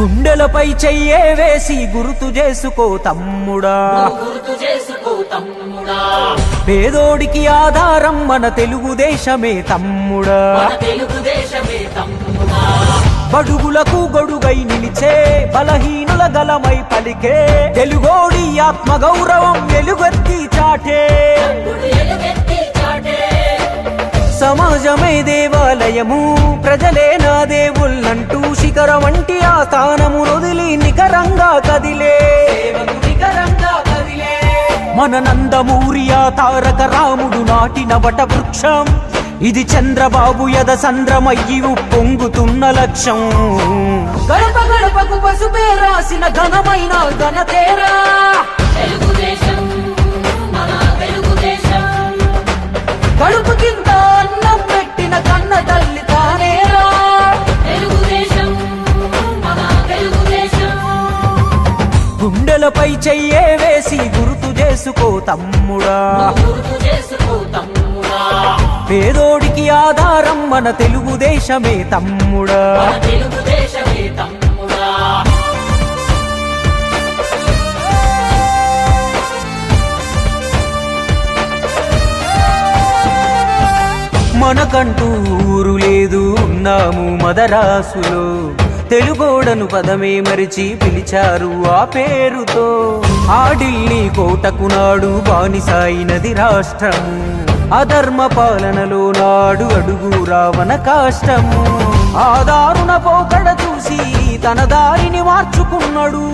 గుండెలపై చెయ్యే వేసి గుర్తు చేసుకో తమ్ముడా, పేదోడికి ఆధారం మన తెలుగుదేశమే తమ్ముడా, బడుగులకు గొడుగై నిలిచే బలహీనుల గలమై పలికే తెలుగోడి ఆత్మ గౌరవం వెలుగెత్తి చాటే. సమాజమే దేవాలయము, ప్రజలే నా దేవుళ్ళంటూ శిఖరం వంటి ఆ స్థానము వదిలి నికరంగా కదిలే. మన నందమూరి ఆ తారక రాముడు నాటిన వట వృక్షం, ఇది చంద్రబాబు యద సంద్రమయ్యి పొంగుతున్న లక్ష్యం. గడప గడపకు పసుపే రాసిన ఘనమైన ఘనతేరా తెలుగుదేశం, మన తెలుగుదేశం. కడుపు కింద అన్నం పెట్టిన కన్న తల్లి తానేరా తెలుగుదేశం, మన తెలుగుదేశం. గుండెలపై చెయ్యే వేసి గుర్తు చేసుకో తమ్ముడా, పేదోడికి ఆధారం మన తెలుగుదేశమే తమ్ముడా. మనకంటూ ఊరు లేదు, ఉన్నాము మదరాసులో. తెలుగోడను పదమే మరిచి పిలిచారు ఆ పేరుతో. ఆ ఢిల్లీ కోటకు నాడు బానిసాయినది రాష్ట్రము, అధర్మ పాలనలో నాడు అడుగు రావణ కాష్టము. ఆ దారుణ పోకడ చూసి తన దారిని మార్చుకున్నాడు.